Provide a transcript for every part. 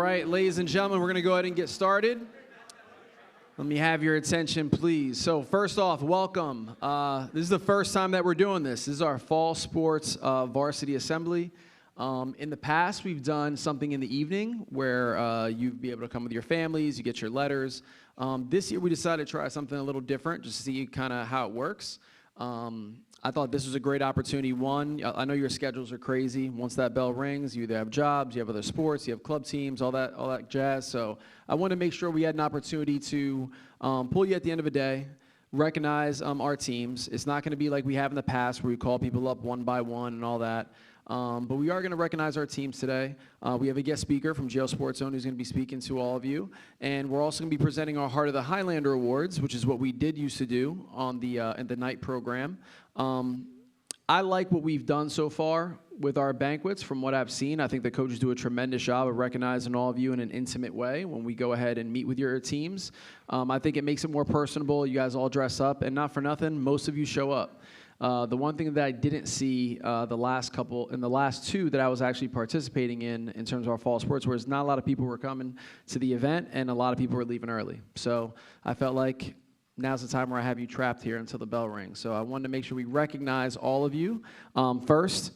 right, ladies and gentlemen, we're going to go ahead and get started. Let me have your attention, please. So first off, welcome. This is the first time that we're doing this. This is our fall sports varsity assembly. In the past, we've done something in the evening where you'd be able to come with your families, you get your letters. This year, we decided to try something a little different, just to see kind of how it works. I thought this was a great opportunity. One, I know your schedules are crazy. Once that bell rings, you either have jobs, you have other sports, you have club teams, all that jazz. So I wanted to make sure we had an opportunity to pull you at the end of the day, recognize our teams. It's not going to be like we have in the past where we call people up one by one and all that. But we are going to recognize our teams today. We have a guest speaker from Jail Sports Zone who's going to be speaking to all of you. And we're also going to be presenting our Heart of the Highlander Awards, which is what we did used to do on the in the night program. I like what we've done so far with our banquets. From what I've seen, I think the coaches do a tremendous job of recognizing all of you in an intimate way when we go ahead and meet with your teams. I think it makes it more personable. You guys all dress up, and not for nothing, most of you show up. The one thing that I didn't see in the last two that I was actually participating in terms of our fall sports, was not a lot of people were coming to the event, and a lot of people were leaving early. So I felt like now's the time where I have you trapped here until the bell rings. So I wanted to make sure we recognize all of you. First,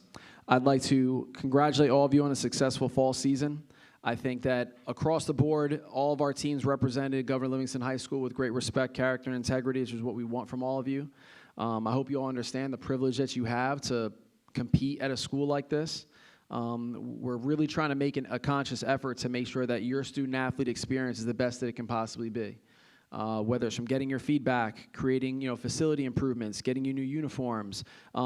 I'd like to congratulate all of you on a successful fall season. I think that across the board, all of our teams represented Governor Livingston High School with great respect, character, and integrity, which is what we want from all of you. I hope you all understand the privilege that you have to compete at a school like this. We're really trying to make a conscious effort to make sure that your student-athlete experience is the best that it can possibly be. Whether it's from getting your feedback, creating facility improvements, getting you new uniforms,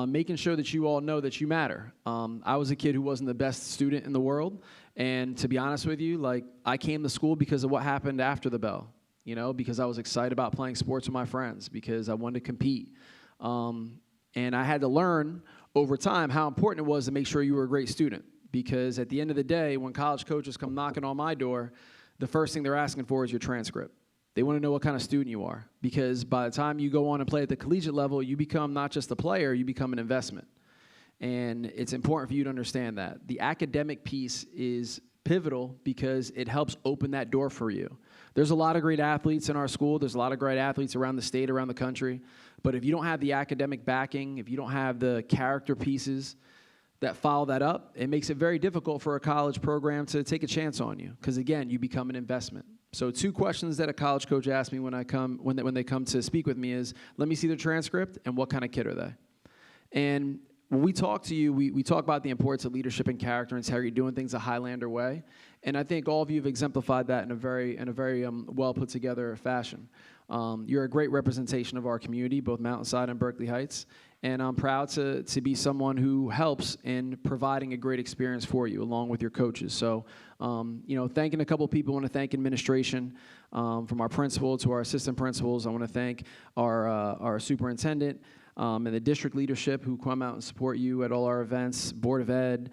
making sure that you all know that you matter. I was a kid who wasn't the best student in the world, and to be honest with you, I came to school because of what happened after the bell. Because I was excited about playing sports with my friends, because I wanted to compete. And I had to learn over time how important it was to make sure you were a great student. Because at the end of the day, when college coaches come knocking on my door, the first thing they're asking for is your transcript. They want to know what kind of student you are. Because by the time you go on and play at the collegiate level, you become not just a player, you become an investment. And it's important for you to understand that. The academic piece is pivotal because it helps open that door for you. There's a lot of great athletes in our school. There's a lot of great athletes around the state, around the country. But if you don't have the academic backing, if you don't have the character pieces that follow that up, it makes it very difficult for a college program to take a chance on you. Because again, you become an investment. So 2 questions that a college coach asks me when they come to speak with me is, let me see their transcript, and what kind of kid are they? And when we talk to you, we talk about the importance of leadership and character and integrity, doing things a Highlander way. And I think all of you have exemplified that in a very well put together fashion. You're a great representation of our community, both Mountainside and Berkeley Heights. And I'm proud to be someone who helps in providing a great experience for you, along with your coaches. So, thanking a couple of people. I want to thank administration, from our principal to our assistant principals. I want to thank our superintendent, and the district leadership who come out and support you at all our events, Board of Ed.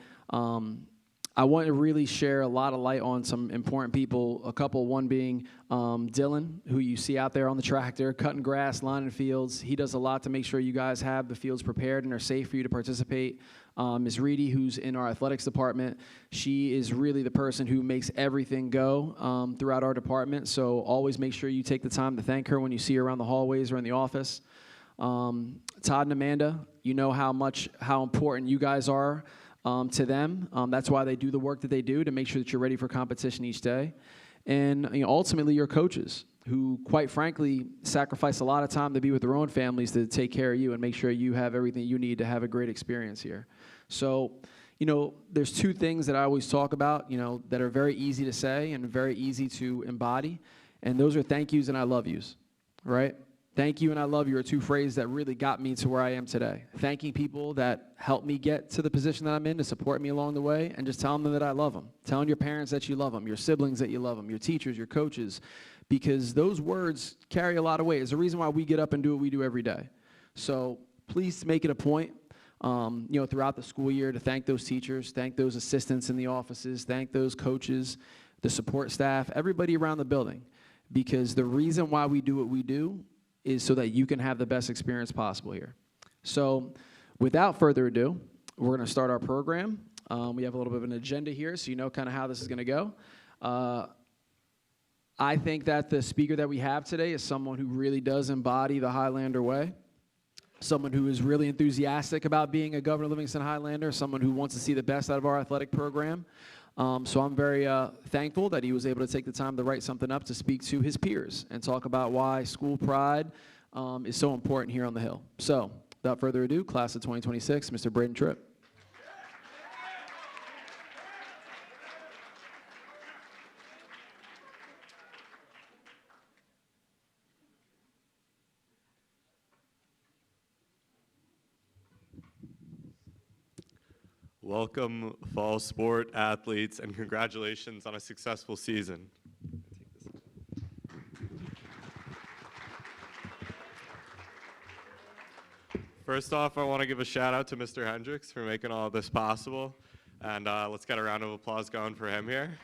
I want to really share a lot of light on some important people, a couple, one being Dylan, who you see out there on the tractor, cutting grass, lining fields. He does a lot to make sure you guys have the fields prepared and are safe for you to participate. Ms. Reedy, who's in our athletics department, she is really the person who makes everything go throughout our department, so always make sure you take the time to thank her when you see her around the hallways or in the office. Todd and Amanda, you know how important you guys are to them. That's why they do the work that they do, to make sure that you're ready for competition each day. And ultimately, your coaches, who quite frankly sacrifice a lot of time to be with their own families to take care of you and make sure you have everything you need to have a great experience here. So, there's 2 things that I always talk about, that are very easy to say and very easy to embody. And those are thank yous and I love yous, right? Thank you and I love you are 2 phrases that really got me to where I am today. Thanking people that helped me get to the position that I'm in, to support me along the way, and just telling them that I love them. Telling your parents that you love them, your siblings that you love them, your teachers, your coaches, because those words carry a lot of weight. It's the reason why we get up and do what we do every day. So please make it a point, throughout the school year, to thank those teachers, thank those assistants in the offices, thank those coaches, the support staff, everybody around the building. Because the reason why we do what we do is so that you can have the best experience possible here. So without further ado, we're going to start our program. We have a little bit of an agenda here, so you know kind of how this is going to go. I think that the speaker that we have today is someone who really does embody the Highlander way, someone who is really enthusiastic about being a Governor Livingston Highlander, someone who wants to see the best out of our athletic program. So I'm very thankful that he was able to take the time to write something up to speak to his peers and talk about why school pride is so important here on the Hill. So without further ado, class of 2026, Mr. Braden Tripp. Welcome, fall sport athletes, and congratulations on a successful season. First off, I want to give a shout out to Mr. Hendricks for making all of this possible, and let's get a round of applause going for him here.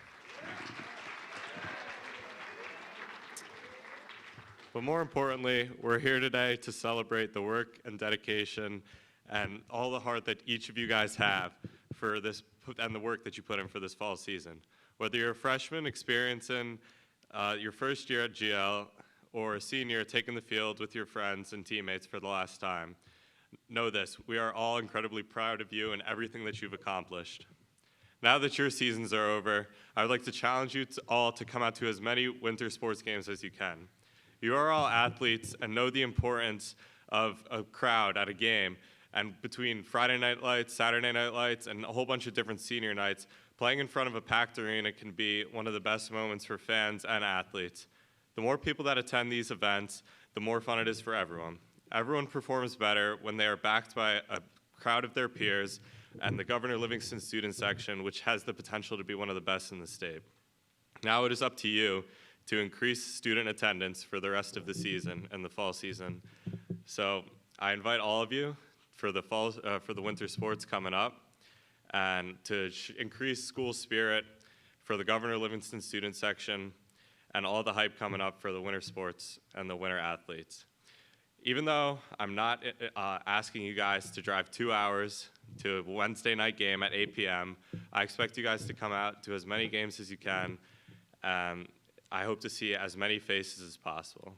But more importantly, we're here today to celebrate the work and dedication and all the heart that each of you guys have for this and the work that you put in for this fall season. Whether you're a freshman experiencing your first year at GL or a senior taking the field with your friends and teammates for the last time, know this, we are all incredibly proud of you and everything that you've accomplished. Now that your seasons are over, I would like to challenge you all to come out to as many winter sports games as you can. You are all athletes and know the importance of a crowd at a game. And between Friday night lights, Saturday night lights, and a whole bunch of different senior nights, playing in front of a packed arena can be one of the best moments for fans and athletes. The more people that attend these events, the more fun it is for everyone. Everyone performs better when they are backed by a crowd of their peers and the Governor Livingston student section, which has the potential to be one of the best in the state. Now it is up to you to increase student attendance for the rest of the season and the fall season. So I invite all of you for the winter sports coming up, and to increase school spirit for the Governor Livingston student section, and all the hype coming up for the winter sports and the winter athletes. Even though I'm not asking you guys to drive 2 hours to a Wednesday night game at 8 p.m., I expect you guys to come out to as many games as you can. I hope to see as many faces as possible.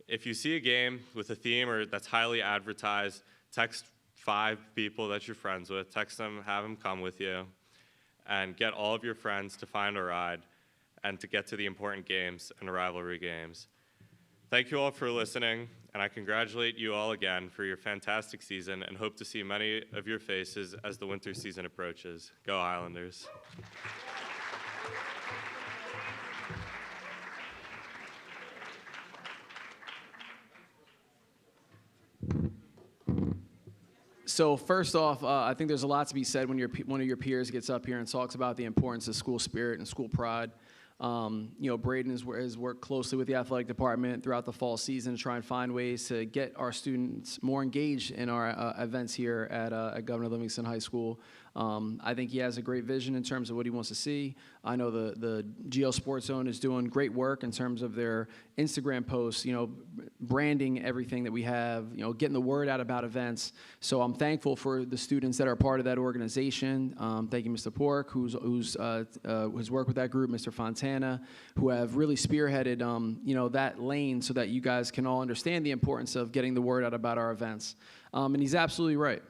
If you see a game with a theme or that's highly advertised, text 5 people that you're friends with, text them, have them come with you, and get all of your friends to find a ride and to get to the important games and rivalry games. Thank you all for listening, and I congratulate you all again for your fantastic season and hope to see many of your faces as the winter season approaches. Go Islanders. So first off, I think there's a lot to be said when one of your peers gets up here and talks about the importance of school spirit and school pride. Braden has worked closely with the athletic department throughout the fall season to try and find ways to get our students more engaged in our events here at Governor Livingston High School. I think he has a great vision in terms of what he wants to see. I know the GL Sports Zone is doing great work in terms of their Instagram posts, branding everything that we have, getting the word out about events. So I'm thankful for the students that are part of that organization. Thank you, Mr. Pork, who's worked with that group, Mr. Fontana, who have really spearheaded, that lane so that you guys can all understand the importance of getting the word out about our events. And he's absolutely right.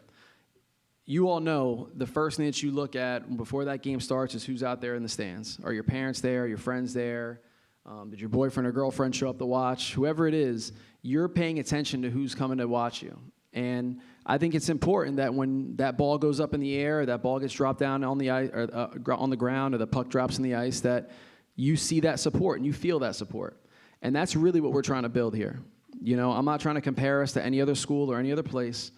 You all know the first thing that you look at before that game starts is who's out there in the stands. Are your parents there? Are your friends there? Did your boyfriend or girlfriend show up to watch? Whoever it is, you're paying attention to who's coming to watch you. And I think it's important that when that ball goes up in the air, or that ball gets dropped down on the ice, or on the ground, or the puck drops in the ice, that you see that support and you feel that support. And that's really what we're trying to build here. I'm not trying to compare us to any other school or any other place.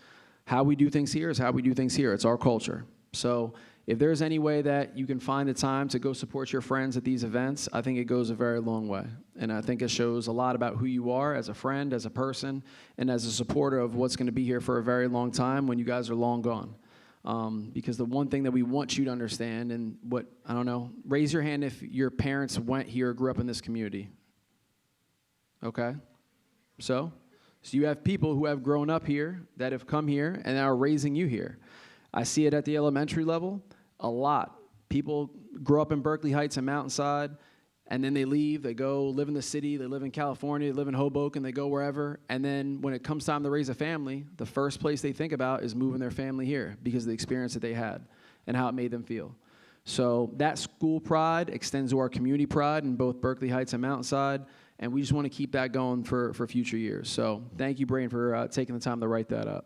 How we do things here is how we do things here. It's our culture. So if there's any way that you can find the time to go support your friends at these events, I think it goes a very long way. And I think it shows a lot about who you are as a friend, as a person, and as a supporter of what's going to be here for a very long time when you guys are long gone. Because the one thing that we want you to understand, and raise your hand if your parents went here or grew up in this community. Okay? So you have people who have grown up here, that have come here, and are raising you here. I see it at the elementary level a lot. People grow up in Berkeley Heights and Mountainside, and then they leave, they go live in the city, they live in California, they live in Hoboken, they go wherever, and then when it comes time to raise a family, the first place they think about is moving their family here because of the experience that they had and how it made them feel. So that school pride extends to our community pride in both Berkeley Heights and Mountainside, and we just want to keep that going for future years. So thank you, Brain, for taking the time to write that up.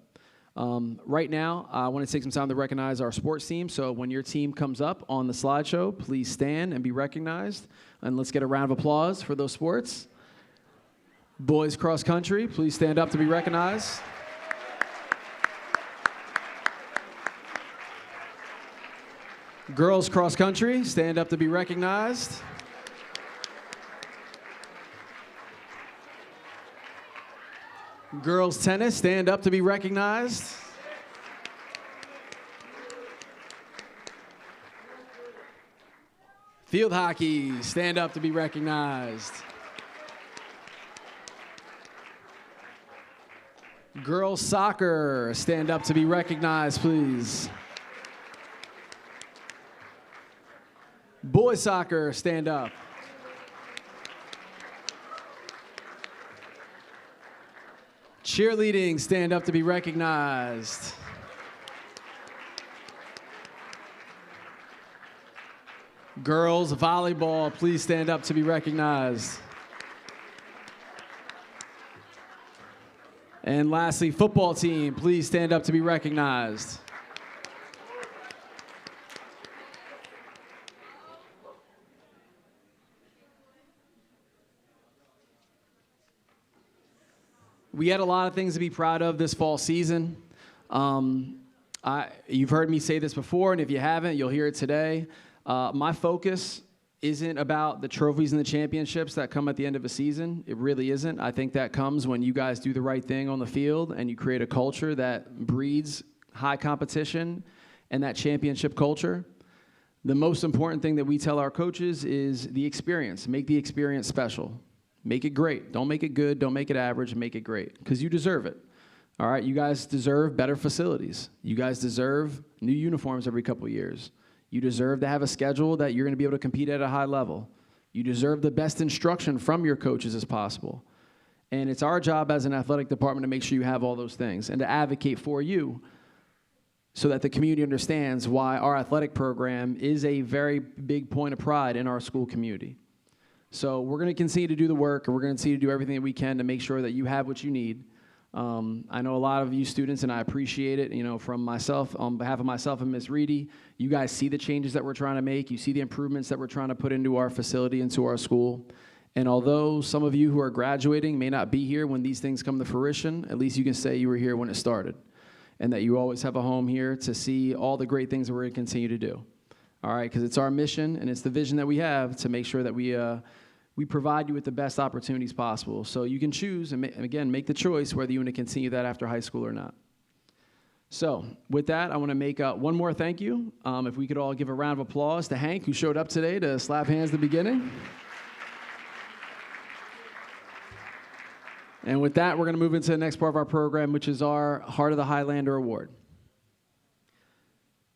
Right now, I want to take some time to recognize our sports team. So when your team comes up on the slideshow, please stand and be recognized. And let's get a round of applause for those sports. Boys cross country, please stand up to be recognized. Girls cross country, stand up to be recognized. Girls tennis, stand up to be recognized. Field hockey, stand up to be recognized. Girls soccer, stand up to be recognized, please. Boys soccer, stand up. Cheerleading, stand up to be recognized. Girls volleyball, please stand up to be recognized. And lastly, football team, please stand up to be recognized. We had a lot of things to be proud of this fall season. You've heard me say this before, and if you haven't, you'll hear it today. My focus isn't about the trophies and the championships that come at the end of a season. It really isn't. I think that comes when you guys do the right thing on the field and you create a culture that breeds high competition and that championship culture. The most important thing that we tell our coaches is the experience. Make the experience special. Make it great. Don't make it good. Don't make it average. Make it great, because you deserve it. All right? You guys deserve better facilities. You guys deserve new uniforms every couple of years. You deserve to have a schedule that you're going to be able to compete at a high level. You deserve the best instruction from your coaches as possible. And it's our job as an athletic department to make sure you have all those things and to advocate for you so that the community understands why our athletic program is a very big point of pride in our school community. So we're going to continue to do the work, and we're going to continue to do everything that we can to make sure that you have what you need. I know a lot of you students, and I appreciate it, from myself, on behalf of myself and Ms. Reedy, you guys see the changes that we're trying to make. You see the improvements that we're trying to put into our facility, into our school. And although some of you who are graduating may not be here when these things come to fruition, at least you can say you were here when it started, and that you always have a home here to see all the great things that we're going to continue to do. All right, because it's our mission, and it's the vision that we have to make sure that we provide you with the best opportunities possible. So you can choose, and again, make the choice whether you want to continue that after high school or not. So with that, I want to make one more thank you. If we could all give a round of applause to Hank, who showed up today to slap hands at the beginning. And with that, we're going to move into the next part of our program, which is our Heart of the Highlander Award.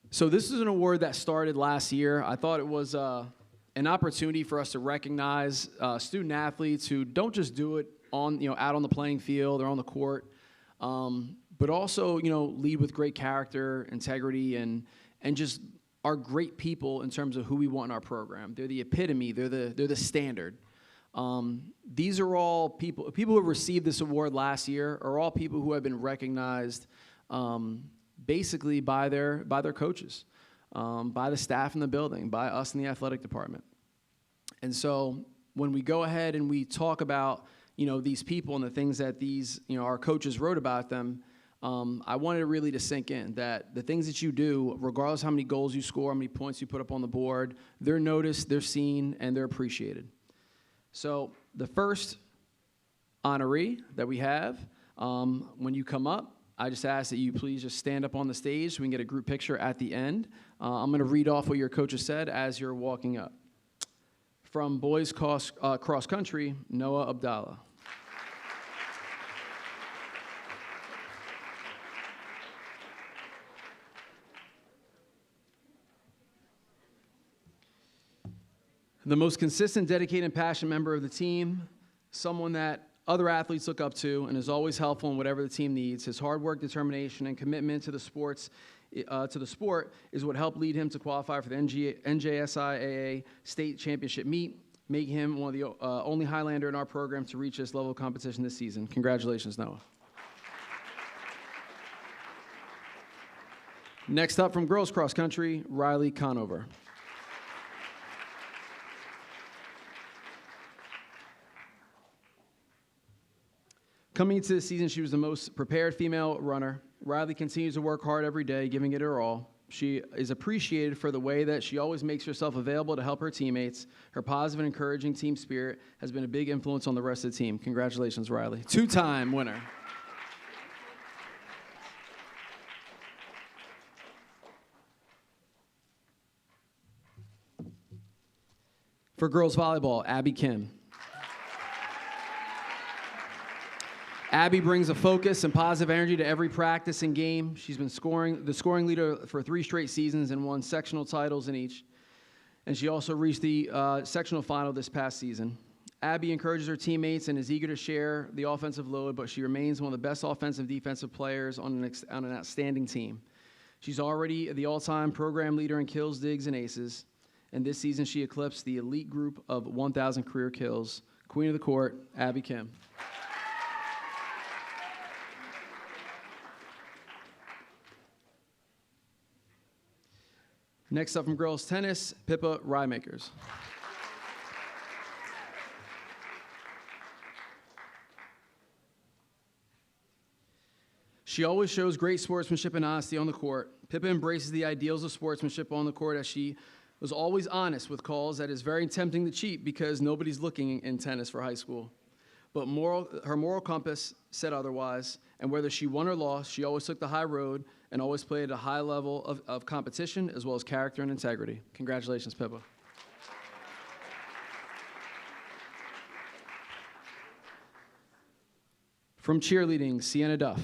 So this is an award that started last year. I thought it was an opportunity for us to recognize student athletes who don't just do it on, out on the playing field or on the court, but also, lead with great character, integrity, and just are great people in terms of who we want in our program. They're the epitome. They're the standard. These are all people who have received this award last year are all people who have been recognized basically by their coaches. By the staff in the building, by us in the athletic department. And so when we go ahead and we talk about, these people and the things that these, our coaches wrote about them, I wanted really to sink in that the things that you do, regardless how many goals you score, how many points you put up on the board, they're noticed, they're seen, and they're appreciated. So the first honoree that we have, when you come up, I just ask that you please just stand up on the stage so we can get a group picture at the end. I'm going to read off what your coaches said as you're walking up. From boys cross country, Noah Abdallah. The most consistent, dedicated, and passionate member of the team, someone that other athletes look up to and is always helpful in whatever the team needs. His hard work, determination, and commitment to the sport is what helped lead him to qualify for the NJSIAA State Championship meet, making him one of the only Highlander in our program to reach this level of competition this season. Congratulations, Noah. Next up from girls cross country, Riley Conover. Coming into the season, she was the most prepared female runner. Riley continues to work hard every day, giving it her all. She is appreciated for the way that she always makes herself available to help her teammates. Her positive and encouraging team spirit has been a big influence on the rest of the team. Congratulations, Riley. Two-time winner. For girls volleyball, Abby Kim. Abby brings a focus and positive energy to every practice and game. She's been the scoring leader for 3 straight seasons and won sectional titles in each. And she also reached the sectional final this past season. Abby encourages her teammates and is eager to share the offensive load, but she remains one of the best offensive defensive players on an outstanding team. She's already the all-time program leader in kills, digs, and aces. And this season, she eclipsed the elite group of 1,000 career kills. Queen of the court, Abby Kim. Next up from girls tennis, Pippa Rymakers. She always shows great sportsmanship and honesty on the court. Pippa embraces the ideals of sportsmanship on the court as she was always honest with calls that is very tempting to cheat because nobody's looking in tennis for high school. But her moral compass said otherwise, and whether she won or lost, she always took the high road and always played at a high level of competition as well as character and integrity. Congratulations, Pippa. From cheerleading, Sienna Duff.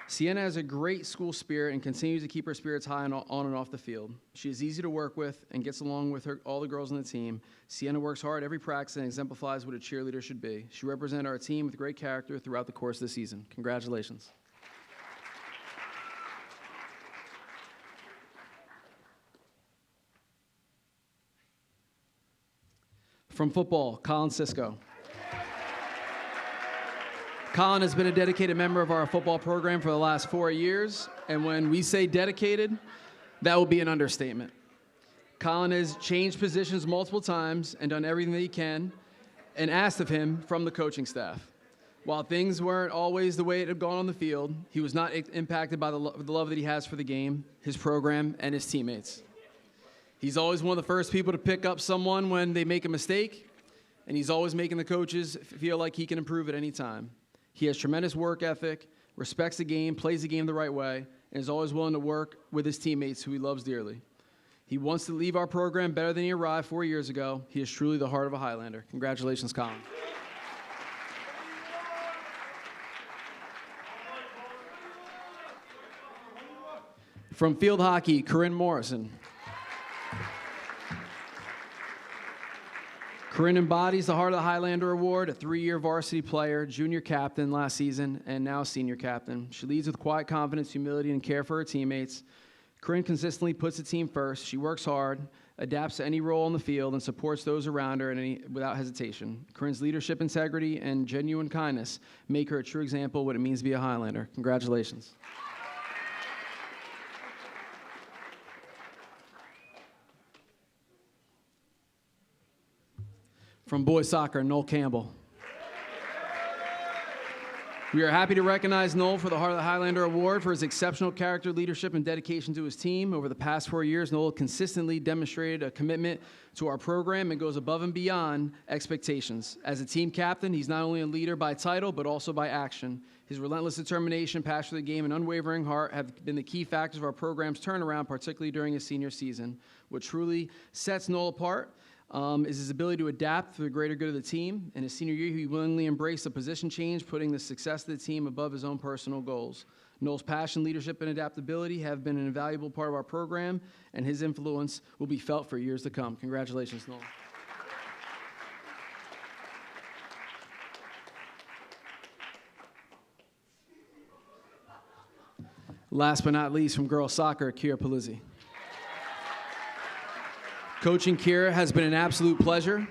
Sienna has a great school spirit and continues to keep her spirits high on and off the field. She is easy to work with and gets along with all the girls on the team. Sienna works hard every practice and exemplifies what a cheerleader should be. She represented our team with great character throughout the course of the season. Congratulations. From football, Colin Cisco. Colin has been a dedicated member of our football program for the last 4 years, and when we say dedicated, that will be an understatement. Colin has changed positions multiple times and done everything that he can and asked of him from the coaching staff. While things weren't always the way it had gone on the field, he was not impacted by the love that he has for the game, his program, and his teammates. He's always one of the first people to pick up someone when they make a mistake, and he's always making the coaches feel like he can improve at any time. He has tremendous work ethic, respects the game, plays the game the right way, and is always willing to work with his teammates who he loves dearly. He wants to leave our program better than he arrived 4 years ago. He is truly the heart of a Highlander. Congratulations, Colin. From field hockey, Corinne Morrison. Corinne embodies the Heart of the Highlander Award, a 3-year varsity player, junior captain last season, and now senior captain. She leads with quiet confidence, humility, and care for her teammates. Corinne consistently puts the team first. She works hard, adapts to any role on the field, and supports those around her without hesitation. Corinne's leadership, integrity, and genuine kindness make her a true example of what it means to be a Highlander. Congratulations. From boys soccer, Noel Campbell. We are happy to recognize Noel for the Heart of the Highlander Award for his exceptional character, leadership, and dedication to his team. Over the past 4 years, Noel consistently demonstrated a commitment to our program and goes above and beyond expectations. As a team captain, he's not only a leader by title, but also by action. His relentless determination, passion for the game, and unwavering heart have been the key factors of our program's turnaround, particularly during his senior season. What truly sets Noel apart is his ability to adapt for the greater good of the team. In his senior year, he willingly embraced a position change, putting the success of the team above his own personal goals. Noel's passion, leadership, and adaptability have been an invaluable part of our program, and his influence will be felt for years to come. Congratulations, Noel. Last but not least, from girls soccer, Kira Palizzi. Coaching Kira has been an absolute pleasure.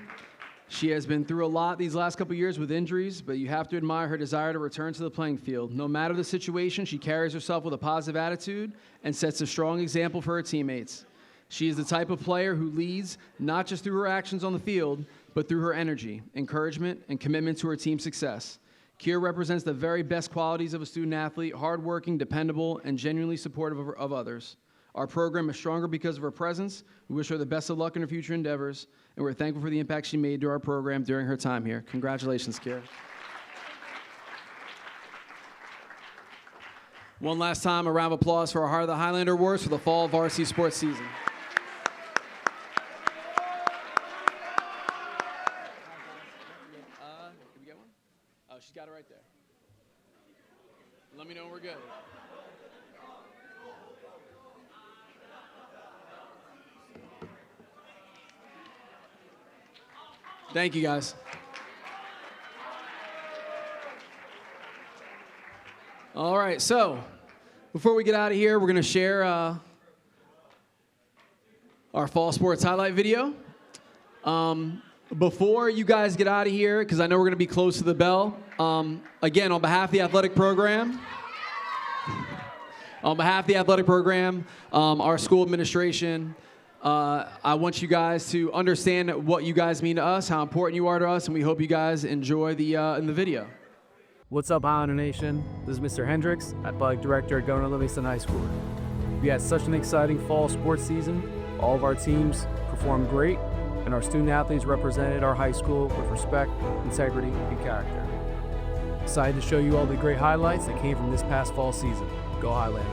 She has been through a lot these last couple years with injuries, but you have to admire her desire to return to the playing field. No matter the situation, she carries herself with a positive attitude and sets a strong example for her teammates. She is the type of player who leads not just through her actions on the field, but through her energy, encouragement, and commitment to her team's success. Kira represents the very best qualities of a student athlete: hardworking, dependable, and genuinely supportive of others. Our program is stronger because of her presence. We wish her the best of luck in her future endeavors, and we're thankful for the impact she made to our program during her time here. Congratulations, Kira. One last time, a round of applause for our Heart of the Highlander Awards for the fall varsity sports season. Did we get one? Oh, she's got it right there. Let me know when we're good. Thank you, guys. All right, so before we get out of here, we're going to share our fall sports highlight video. Before you guys get out of here, because I know we're going to be close to the bell, again, on behalf of the athletic program, our school administration, I want you guys to understand what you guys mean to us, how important you are to us, and we hope you guys enjoy in the video. What's up, Highlander Nation? This is Mr. Hendricks, Athletic Director at Governor Livingston High School. We had such an exciting fall sports season. All of our teams performed great, and our student athletes represented our high school with respect, integrity, and character. Excited to show you all the great highlights that came from this past fall season. Go Highlanders.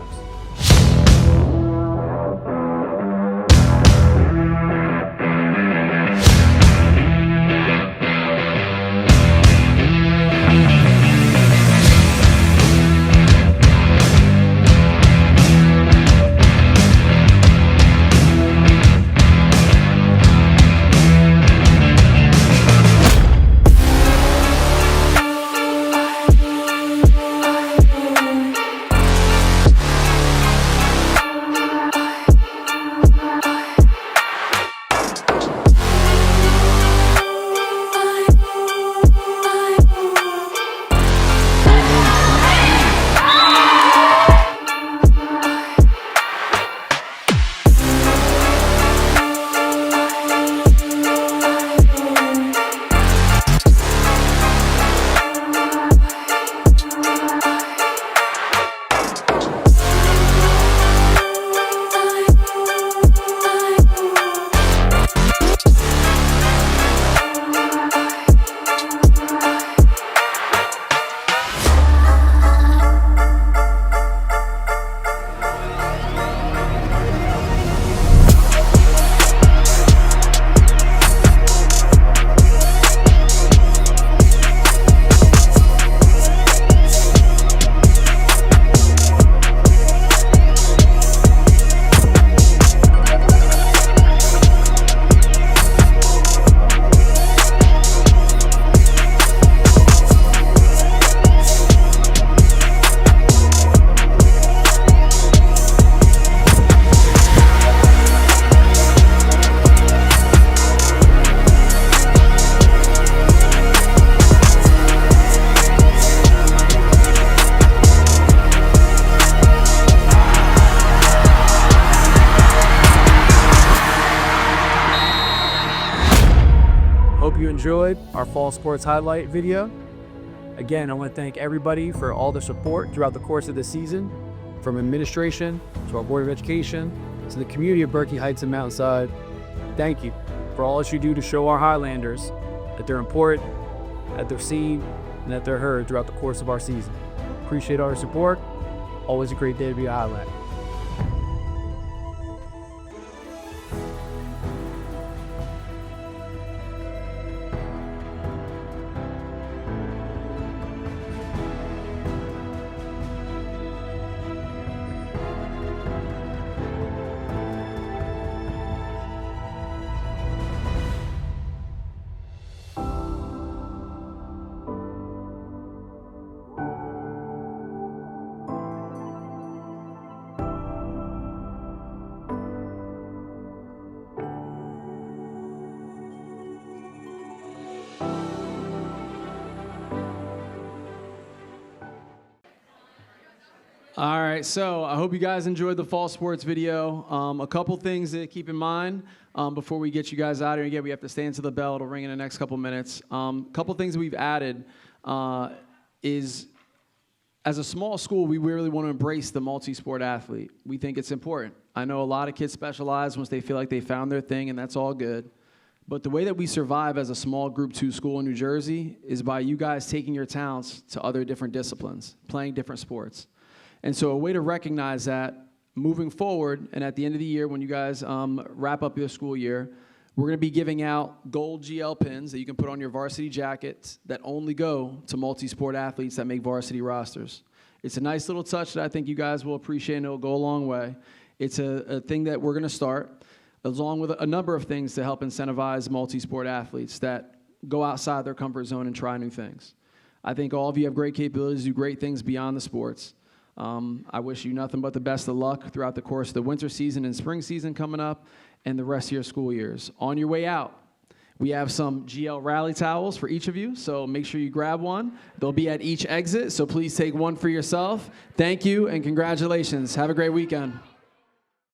Hope you enjoyed our fall sports highlight video. Again, I want to thank everybody for all the support throughout the course of the season, from administration to our Board of Education to the community of Berkeley Heights and Mountainside. Thank you for all that you do to show our Highlanders that they're important, that they're seen, and that they're heard throughout the course of our season. Appreciate all your support. Always a great day to be a Highlander. All right, so I hope you guys enjoyed the fall sports video. A couple things to keep in mind before we get you guys out here. Again, we have to stay into the bell. It'll ring in the next couple minutes. Couple things we've added is, as a small school, we really want to embrace the multi-sport athlete. We think it's important. I know a lot of kids specialize once they feel like they found their thing, and that's all good. But the way that we survive as a small Group 2 school in New Jersey is by you guys taking your talents to other different disciplines, playing different sports. And so a way to recognize that moving forward, and at the end of the year when you guys wrap up your school year, we're going to be giving out gold GL pins that you can put on your varsity jackets that only go to multi-sport athletes that make varsity rosters. It's a nice little touch that I think you guys will appreciate, and it'll go a long way. It's a thing that we're going to start, along with a number of things to help incentivize multi-sport athletes that go outside their comfort zone and try new things. I think all of you have great capabilities to do great things beyond the sports. I wish you nothing but the best of luck throughout the course of the winter season and spring season coming up and the rest of your school years. On your way out, we have some GL rally towels for each of you, so make sure you grab one. They'll be at each exit, so please take one for yourself. Thank you and congratulations. Have a great weekend.